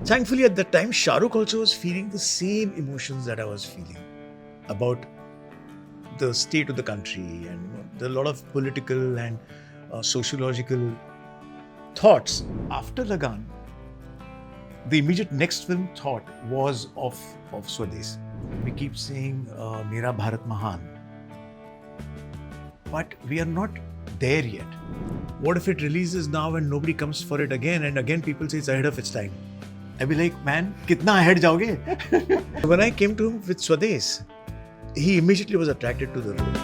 Thankfully, at that time, Shah Rukh also was feeling the same emotions that I was feeling about the state of the country, and there are a lot of political and sociological thoughts. After Lagan, the immediate next film thought was of Swades. We keep saying Mera Bharat Mahan, but we are not there yet. What if it releases now and nobody comes for it again, and again people say it's ahead of its time? I'd be like, man, kitna ahead jaoge? When I came to him with Swades, he immediately was attracted to the role.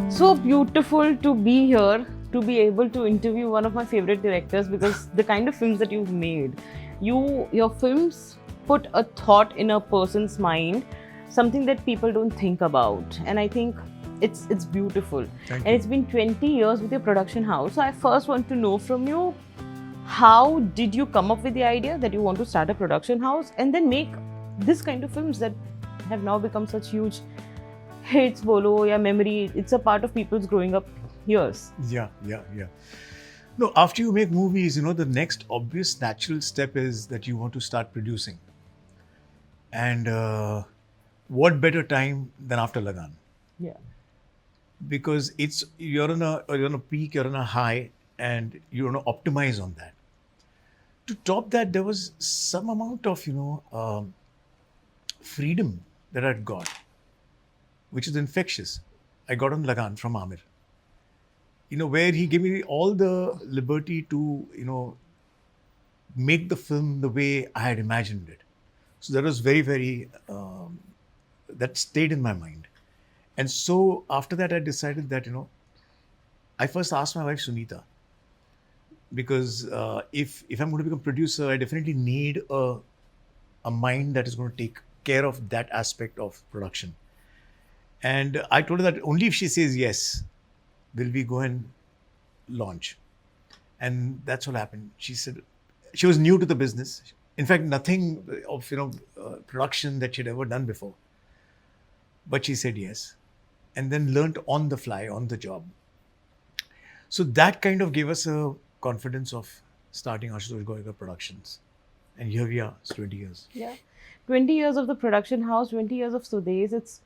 So beautiful to be here, to be able to interview one of my favorite directors, because the kind of films that you've made, your films put a thought in a person's mind, something that people don't think about, and I think it's beautiful. Thank and you. It's been 20 years with your production house. So I first want to know from you, how did you come up with the idea that you want to start a production house and then make this kind of films that have now become such huge hits, bolo, yeah, memory? It's a part of people's growing up years. Yeah. No, after you make movies, the next obvious natural step is that you want to start producing. And what better time than after Lagan? Yeah. Because you're on a peak, you're on a high, and you want to optimize on that. To top that, there was some amount of freedom that I'd got, which is infectious. I got on Lagan from Amir, where he gave me all the liberty to make the film the way I had imagined it. So that was very, very that stayed in my mind. And so after that, I decided that I first asked my wife Sunita, because if I'm going to become producer, I definitely need a mind that is going to take care of that aspect of production. And I told her that only if she says yes, will we go and launch. And that's what happened. She said she was new to the business. In fact, nothing of production that she'd ever done before. But she said yes, and then learnt on the fly, on the job. So that kind of gave us a confidence of starting Ashutosh Gowariker Productions. And here we are, it's 20 years. Yeah. 20 years of the production house, 20 years of Swades. It's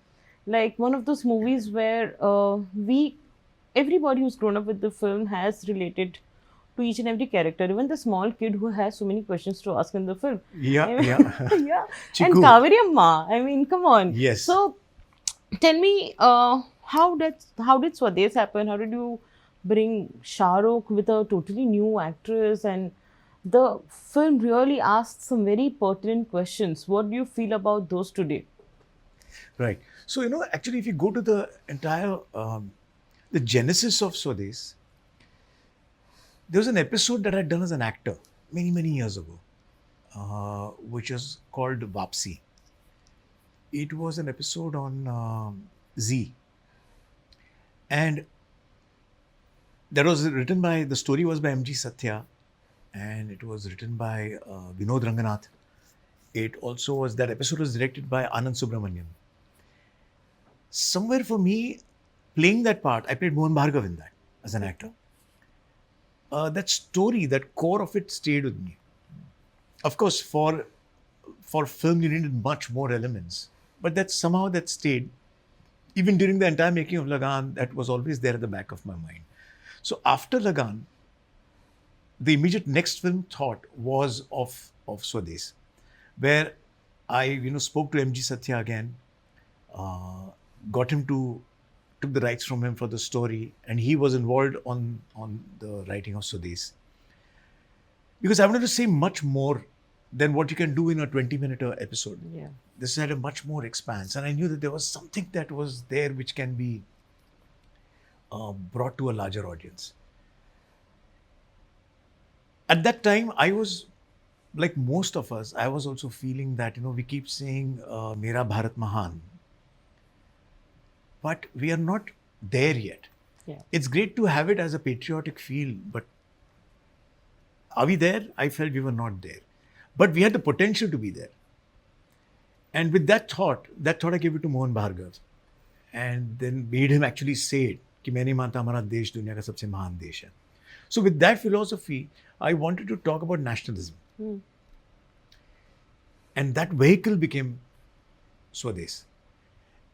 like one of those movies where everybody who's grown up with the film has related to each and every character, even the small kid who has so many questions to ask in the film. Yeah. Yeah. Chiku. And Kaveri Amma, I mean, come on. Yes. So tell me, how did Swades happen? How did you bring Shah Rukh with a totally new actress? And the film really asked some very pertinent questions. What do you feel about those today? Right. So, actually, if you go to the entire, the genesis of Swades, there was an episode that I'd done as an actor many, many years ago, which was called Vapsi. It was an episode on Z. And that was written by, the story was by M.G. Satya, and it was written by Vinod Ranganath. It also was, that episode was directed by Anand Subramanian. Somewhere for me, playing that part, I played Mohan Bhargav in that as an actor. That story, that core of it stayed with me. Of course, for film, you needed much more elements, but that somehow that stayed. Even during the entire making of Lagan, that was always there at the back of my mind. So after Lagan, the immediate next film thought was of Swades, where I spoke to M.G. Satya again, got him took the rights from him for the story, and he was involved on the writing of Swades. Because I wanted to say much more than what you can do in a 20-minute episode. Yeah. This had a much more expanse, and I knew that there was something that was there which can be brought to a larger audience. At that time, I was, like most of us, I was also feeling that, we keep saying Mera Bharat Mahan, but we are not there yet. Yeah. It's great to have it as a patriotic feel, but are we there? I felt we were not there. But we had the potential to be there. And with that thought I gave it to Mohan Bhargav, and then made him actually say it. कि मैं नहीं मानता हमारा देश दुनिया का सबसे महान देश है. So with that philosophy, I wanted to talk about nationalism. And that vehicle became Swades.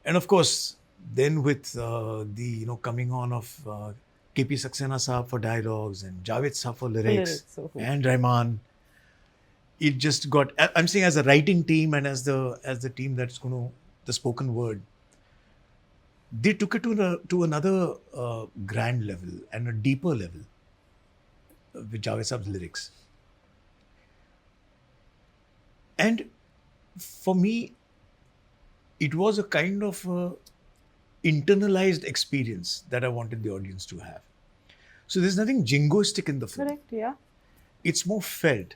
And of course, then with the coming on of KP Saxena Saab for dialogues and Javed Saab for lyrics, and Rahman, it just got. I'm saying as a writing team and as the team that's going to the spoken word, they took it to another grand level and a deeper level with Javed Saab's lyrics. And for me, it was a kind of internalized experience that I wanted the audience to have. So there's nothing jingoistic in the film. Correct, yeah. It's more felt.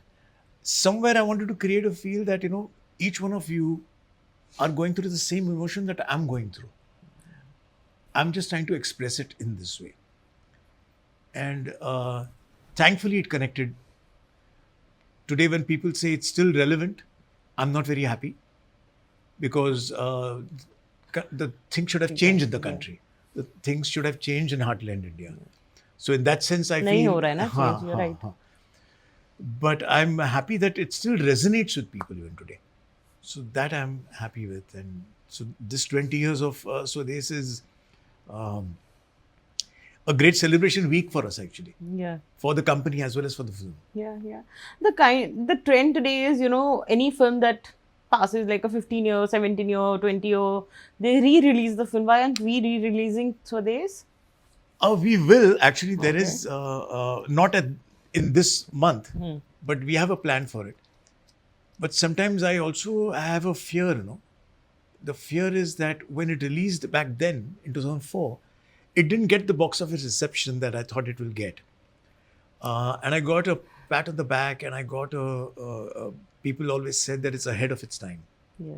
Somewhere I wanted to create a feel that, each one of you are going through the same emotion that I'm going through. I'm just trying to express it in this way. And thankfully it connected. Today when people say it's still relevant, I'm not very happy. Because the things should have changed in the country. The things should have changed in heartland India. So in that sense, I Nahi feel... ho raha hai na change, you're right. But I'm happy that it still resonates with people even today. So that I'm happy with. And so this 20 years of Swades is a great celebration week for us actually. Yeah. For the company as well as for the film. Yeah, yeah. The trend today is, any film that passes like a 15-year, 17-year, 20-year, they re-release the film. Why aren't we re-releasing Swades? We will. Actually, there is not in this month, but we have a plan for it. But sometimes I also have a fear, The fear is that when it released back then in 2004, it didn't get the box office reception that I thought it will get. And I got a pat on the back, and I got people always said that it's ahead of its time. Yeah.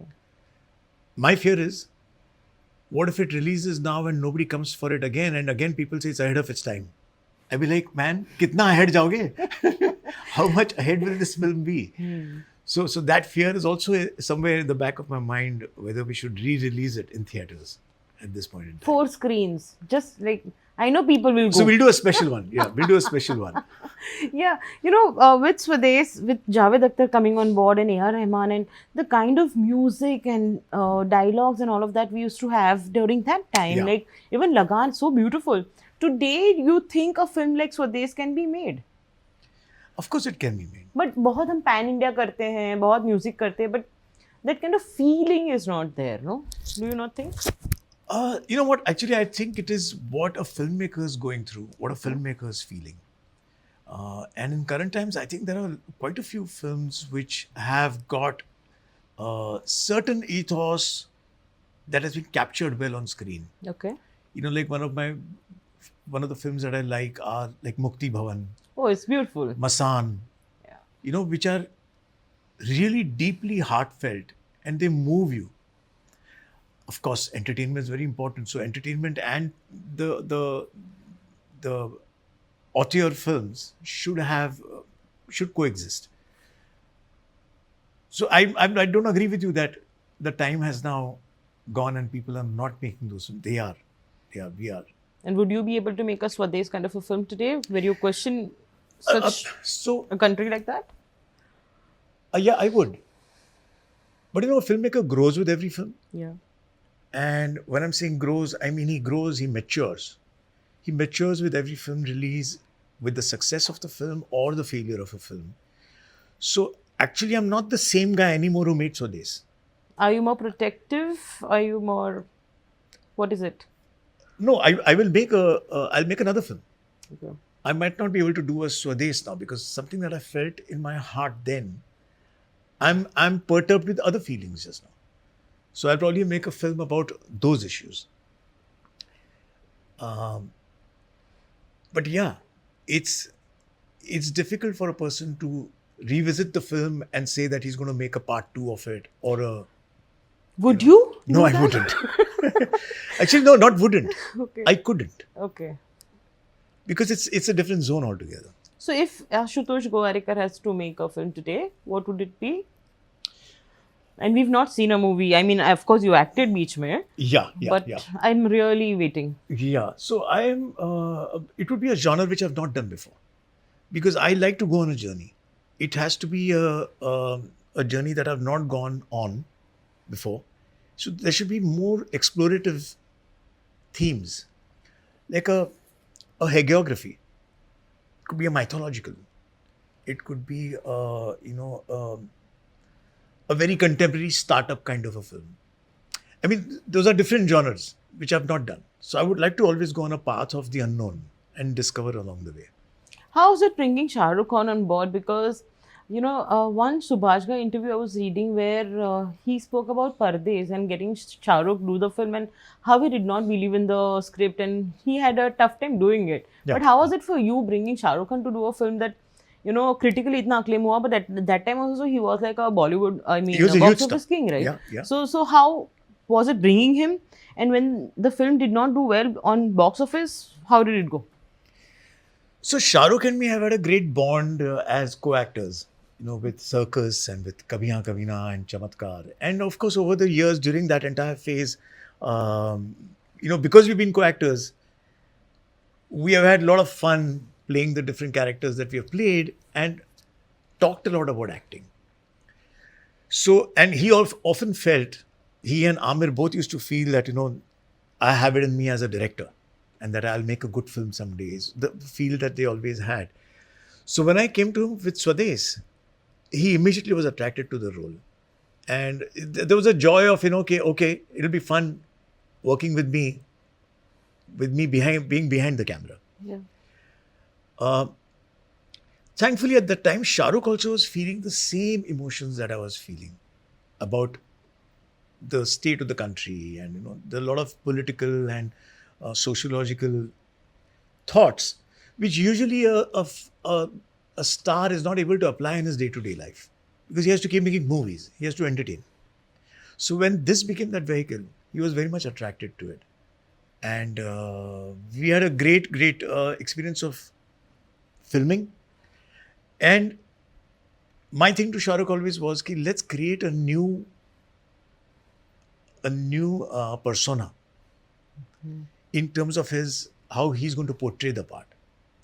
My fear is, what if it releases now and nobody comes for it again, and again people say it's ahead of its time? I'll be like, man, kitna ahead jaoge? How much ahead will this film be? So that fear is also somewhere in the back of my mind, whether we should re-release it in theaters at this point in time. 4 screens. Just like, I know people will go. So we'll do a special one. Yeah, we'll do a special one. Yeah, with Swades, with Javed Akhtar coming on board and A.R. Rahman, and the kind of music and dialogues and all of that we used to have during that time, like even Lagan, so beautiful. Today, you think a film like Swades can be made? Of course it can be made. But बहुत हम pan India करते हैं, बहुत music करते हैं, but that kind of feeling is not there, no? Do you not think? You know what? Actually, I think it is what a filmmaker is going through, what a filmmaker is feeling. And in current times, I think there are quite a few films which have got certain ethos that has been captured well on screen. Okay. Like one of the films that I like are like Mukti Bhavan. Oh, it's beautiful. Mahan. Yeah. Which are really deeply heartfelt and they move you. Of course, entertainment is very important. So entertainment and the auteur films should coexist. So I don't agree with you that the time has now gone and people are not making those films. They are. We are. And would you be able to make a Swades kind of a film today where you question such a country like that? Yeah, I would. But a filmmaker grows with every film. Yeah. And when I'm saying grows, I mean he grows, he matures. He matures with every film release, with the success of the film or the failure of a film. So actually, I'm not the same guy anymore who made Swades. Are you more protective? Are you more... What is it? No, I will make I'll make another film. Okay. I might not be able to do a Swades now because something that I felt in my heart then, I'm perturbed with other feelings just now. So I'll probably make a film about those issues. But yeah, it's difficult for a person to revisit the film and say that he's going to make a part 2 of it or a... Would you? No, I wouldn't. Actually, no, not wouldn't. Okay. I couldn't. Okay. Because it's a different zone altogether. So if Ashutosh Gowariker has to make a film today, what would it be? And we've not seen a movie. I mean, of course, you acted Beach Mein, Yeah, yeah, yeah. but I'm really waiting. Yeah, so it would be a genre which I've not done before because I like to go on a journey. It has to be a journey that I've not gone on before. So there should be more explorative themes, like a hagiography. It could be a mythological. It could be, a very contemporary startup kind of a film. I mean, those are different genres which I've not done. So I would like to always go on a path of the unknown and discover along the way. How is it bringing Shah Rukh Khan on board? Because, one Subhash Ghai interview I was reading where he spoke about Pardes and getting Shah Rukh do the film and how he did not believe in the script and he had a tough time doing it. Yeah. But how was it for you bringing Shah Rukh Khan to do a film that, critically itna acclaim hua, but at that time also he was like a Bollywood, He was a box huge star. office king, right? Yeah, yeah. So how was it bringing him? And when the film did not do well on box office, how did it go? So Shah Rukh and me have had a great bond as co-actors, with Circus and with Kabhi Haan Kabhi Na and Chamatkar. And of course, over the years during that entire phase, because we've been co-actors, we have had a lot of fun playing the different characters that we have played and talked a lot about acting. So, and often felt, he and Amir both used to feel that, I have it in me as a director and that I'll make a good film some days. The feel that they always had. So when I came to him with Swades, he immediately was attracted to the role. And there was a joy of, okay, it'll be fun working with me being behind the camera. Yeah. Thankfully, at that time, Shah Rukh also was feeling the same emotions that I was feeling about the state of the country and, there are a lot of political and sociological thoughts, which usually a star is not able to apply in his day-to-day life because he has to keep making movies. He has to entertain. So when this became that vehicle, he was very much attracted to it. And we had a great experience of filming. And my thing to Shah Rukh always was, let's create a new persona in terms of how he's going to portray the part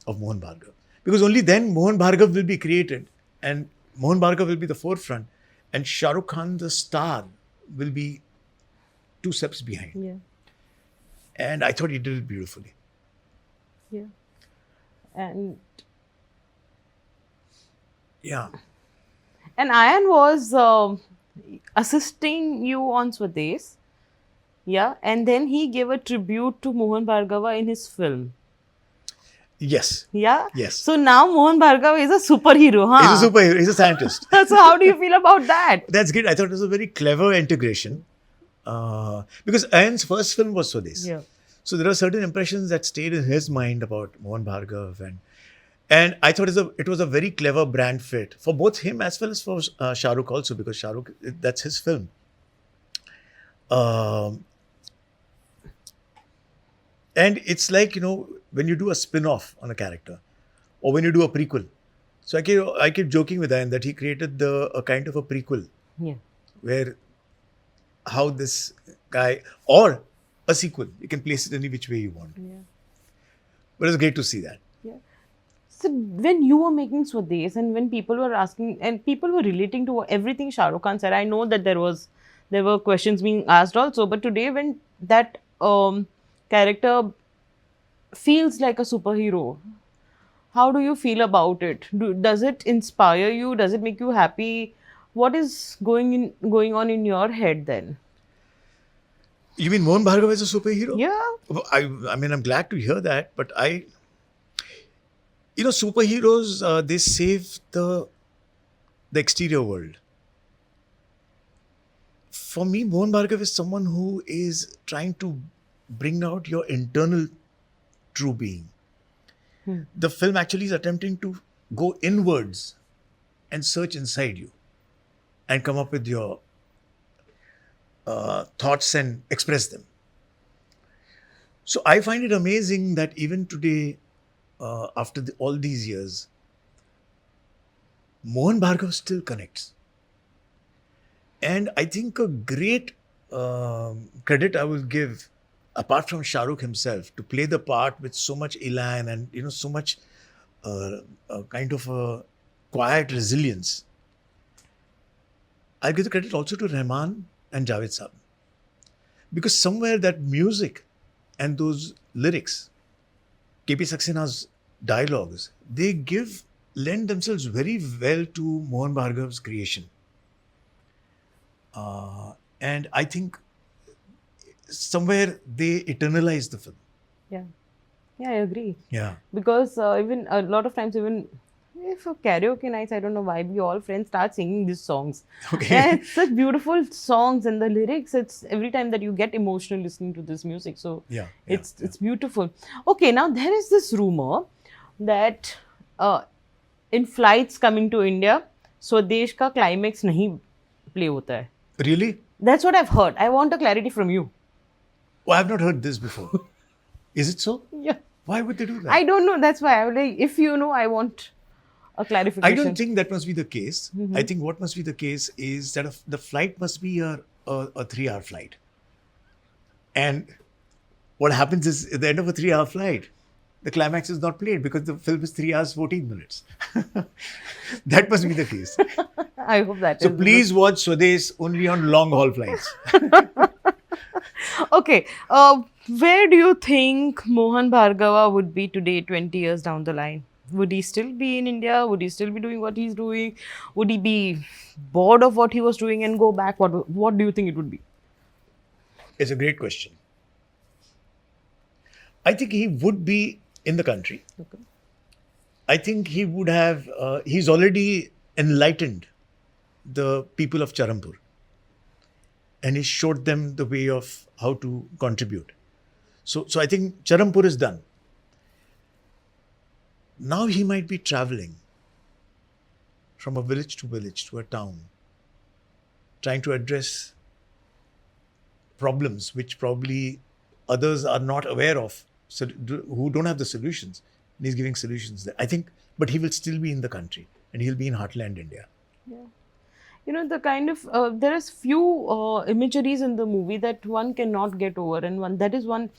of Mohan Bhargav. Because only then Mohan Bhargav will be created and Mohan Bhargav will be the forefront and Shah Rukh Khan, the star, will be two steps behind. Yeah. And I thought he did it beautifully. Yeah. And Yeah. Ayan was assisting you on Swades. Yeah. And then he gave a tribute to Mohan Bhargava in his film. Yes. Yeah. Yes. So now Mohan Bhargava is a superhero, huh? He's a superhero. He's a scientist. So how do you feel about that? That's great. I thought it was a very clever integration. Because Ayan's first film was Swades. Yeah. So there are certain impressions that stayed in his mind about Mohan Bhargav and I thought it was a very clever brand fit for both him as well as for Shah Rukh also, because Shah Rukh, that's his film. And it's like, when you do a spin-off on a character or when you do a prequel. So I keep joking with Ayan that he created a kind of a prequel. Yeah. Where how this guy, or a sequel, you can place it any which way you want. Yeah. But it's great to see that. Yeah. So when you were making Swades and when people were asking and people were relating to everything Shah Rukh Khan said, I know that there were questions being asked also, but today when that character feels like a superhero, how do you feel about it? Does it inspire you? Does it make you happy? What is going on in your head then? You mean Mohan Bhargav is a superhero? Yeah. I mean, I'm glad to hear that, but superheroes, they save the exterior world. For me, Mohan Bhargav is someone who is trying to bring out your internal true being. The film actually is attempting to go inwards and search inside you and come up with your thoughts and express them. So I find it amazing that even today, after all these years, Mohan Bhargav still connects. And I think a great credit I will give, apart from Shah Rukh himself, to play the part with so much elan and so much kind of a quiet resilience. I give the credit also to Rahman and Javed Saab, because somewhere that music and those lyrics, KP Saxena's dialogues, they lend themselves very well to Mohan Bhargav's creation. And I think somewhere they eternalize the film. Yeah. Yeah, I agree. Yeah. Because even a lot of times, even for karaoke nights, I don't know why we all friends start singing these songs. Okay. Yeah, it's such beautiful songs, and the lyrics. It's every time that you get emotional listening to this music. So Yeah, it's beautiful. Okay, now there is this rumor that in flights coming to India, Swades का climax नहीं play होता है. Really? That's what I've heard. I want a clarity from you. Oh, I've not heard this before. Is it so? Yeah. Why would they do that? I don't know. That's why I'm like, if you know, I want a clarification. I don't think that must be the case. I think what must be the case is that the flight must be a 3-hour flight. And what happens is, at the end of a 3-hour flight, the climax is not played because the film is 3 hours, 14 minutes. That must be the case. I hope that So is. please watch Swades only on long haul flights. Okay. Where do you think Mohan Bhargava would be today, 20 years down the line? Would he still be in India? Would he still be doing what he's doing? Would he be bored of what he was doing and go back? What do you think it would be? It's a great question. I think he would be in the country. Okay. I think he would have, he's already enlightened the people of Charampur. And he showed them the way of how to contribute. So I think Charampur is done. Now he might be traveling from a village to a town, trying to address problems which probably others are not aware of, so who don't have the solutions. And he's giving solutions there. I think, but he will still be in the country and he'll be in heartland India. Yeah. You know, the kind of there is few imageries in the movie that one cannot get over, and that is one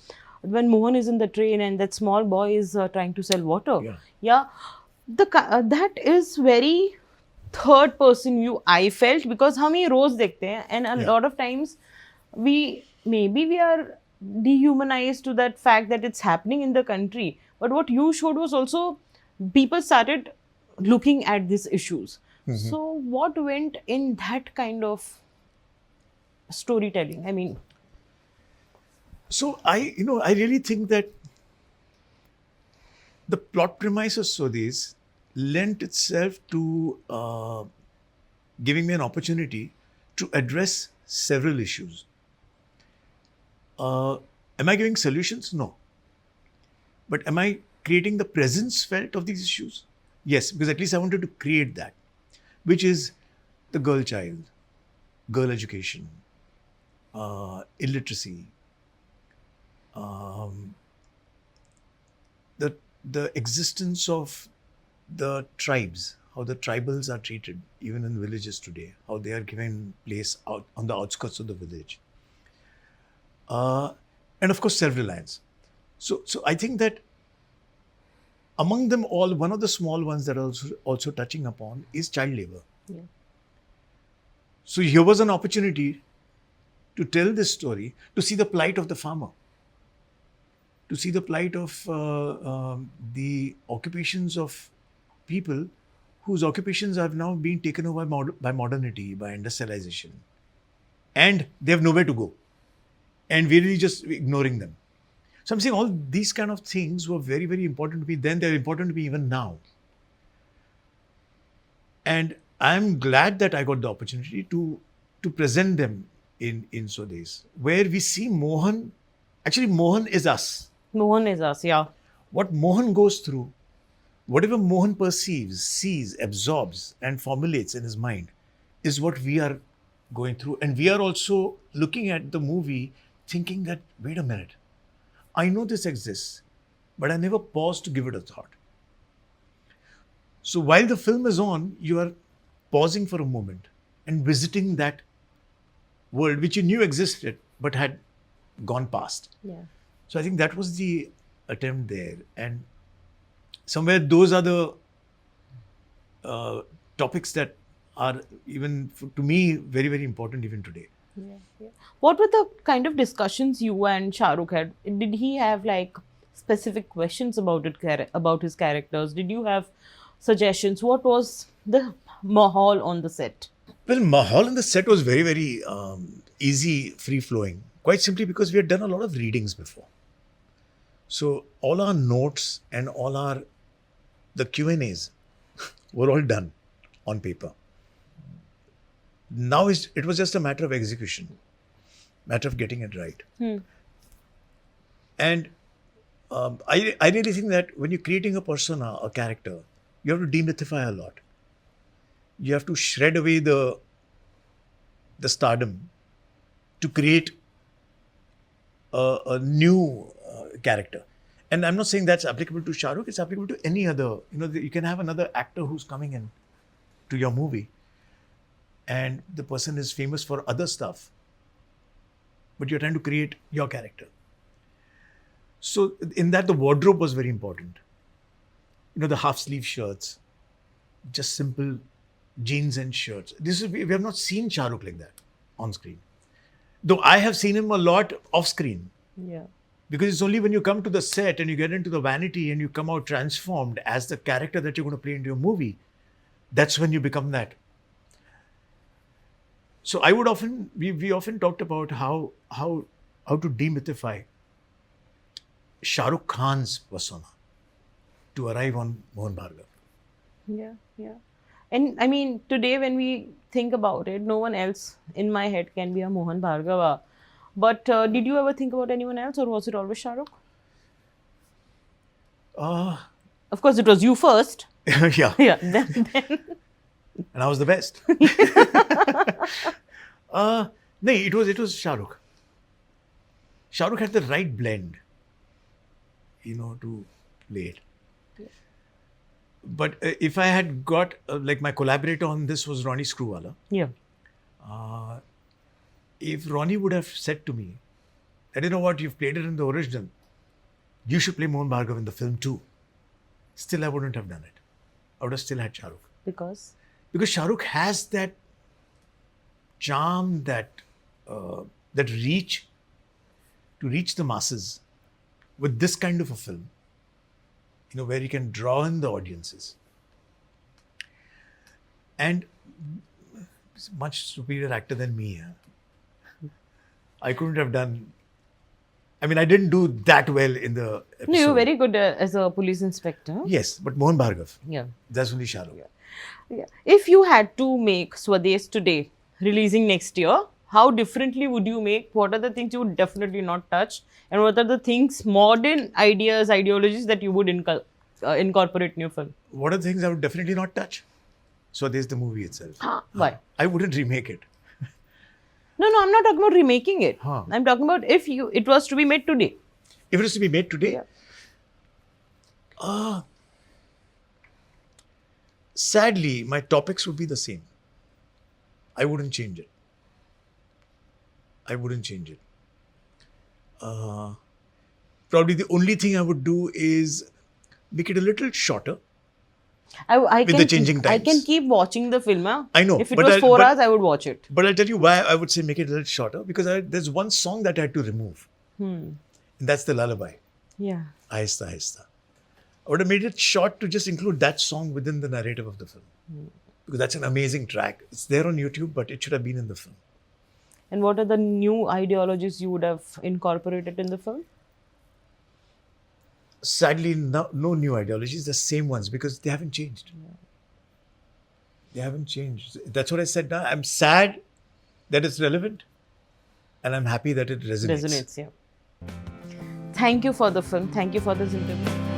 when Mohan is in the train and that small boy is trying to sell water. Yeah, that is very third person view. I felt, because हम ये रोज देखते हैं, and a lot of times we are dehumanized to that fact that it's happening in the country. But what you showed was also people started looking at these issues. So what went in that kind of storytelling? I mean, so I really think that the plot premise of Swades lent itself to giving me an opportunity to address several issues. Am I giving solutions? No. But am I creating the presence felt of these issues? Yes, because at least I wanted to create that, which is the girl child, girl education, illiteracy, the existence of the tribes, how the tribals are treated even in villages today, how they are given place out on the outskirts of the village, and of course self-reliance. So I think that among them all, one of the small ones that are also touching upon is child labor. Yeah. So here was an opportunity to tell this story, to see the plight of the farmer, to see the plight of the occupations of people whose occupations have now been taken over by modernity, by industrialization. And they have nowhere to go. And we're really just ignoring them. So I'm saying all these kind of things were very, very important to me then. They're important to me even now. And I'm glad that I got the opportunity to present them in Swades, where we see Mohan. Actually, Mohan is us. Mohan is us, yeah. What Mohan goes through, whatever Mohan perceives, sees, absorbs, and formulates in his mind is what we are going through. And we are also looking at the movie thinking that, wait a minute, I know this exists, but I never paused to give it a thought. So while the film is on, you are pausing for a moment and visiting that world which you knew existed but had gone past. Yeah. So I think that was the attempt there. And somewhere those are the topics that are even to me very, very important even today. Yeah, yeah. What were the kind of discussions you and Shah Rukh had? Did he have like specific questions about about his characters? Did you have suggestions? What was the mahal on the set? Well, Mahal on the set was very, very easy, free flowing. Quite simply because we had done a lot of readings before. So all our notes and all our the Q&As were all done on paper. Now it was just a matter of execution, matter of getting it right. And I really think that when you're creating a persona, a character, you have to demythify a lot. You have to shred away the stardom to create a new character. And I'm not saying that's applicable to Shah Rukh, it's applicable to any other. You can have another actor who's coming in to your movie and the person is famous for other stuff, but you're trying to create your character. So in that, the wardrobe was very important. The half sleeve shirts, just simple jeans and shirts. We have not seen Shah Rukh like that on screen. Though I have seen him a lot off screen. Yeah. Because it's only when you come to the set and you get into the vanity and you come out transformed as the character that you're going to play into your movie, that's when you become that. So we often talked about how to demythify Shah Rukh Khan's persona to arrive on Mohan Bhargav. Yeah, yeah. And I mean, today when we think about it, no one else in my head can be a Mohan Bhargava. But did you ever think about anyone else, or was it always Shah Rukh? Of course, it was you first. Yeah. Yeah. Then. And I was the best. No, it was Shah Rukh. Shah Rukh had the right blend, to play it. Yeah. But if I had got, like my collaborator on this was Ronnie Screwvala. Yeah. If Ronnie would have said to me, that, what, you've played it in the original, you should play Mohan Bhargav in the film too. Still, I wouldn't have done it. I would have still had Shah Rukh. Because Shah Rukh has that charm, that reach to reach the masses with this kind of a film, where he can draw in the audiences. And he's a much superior actor than me. I couldn't have done. I mean, I didn't do that well in the episode. no, you were very good as a police inspector. Yes, but Mohan Bhargav. Yeah. That's only Shah Rukh. Yeah. If you had to make Swades today, releasing next year, how differently would you make? What are the things you would definitely not touch? And what are the things, modern ideas, ideologies that you would incorporate in your film? What are the things I would definitely not touch? So there's the movie itself. Why? I wouldn't remake it. No, I'm not talking about remaking it. Huh. I'm talking about if it was to be made today. If it was to be made today, sadly, my topics would be the same. I wouldn't change it. Probably the only thing I would do is make it a little shorter. I With the changing I times. can keep watching the film. Huh? I know, If it but was 4 but- hours, I would watch it. But I'll tell you why I would say make it a little shorter. Because there's one song that I had to remove. And that's the lullaby. Yeah. Ahista, Ahista. I would have made it short to just include that song within the narrative of the film. Because that's an amazing track. It's there on YouTube, but it should have been in the film. And what are the new ideologies you would have incorporated in the film? Sadly, no new ideologies, the same ones, because they haven't changed. They haven't changed. That's what I said now. I'm sad that it's relevant, and I'm happy that it resonates. Resonates, yeah. Thank you for the film. Thank you for this interview.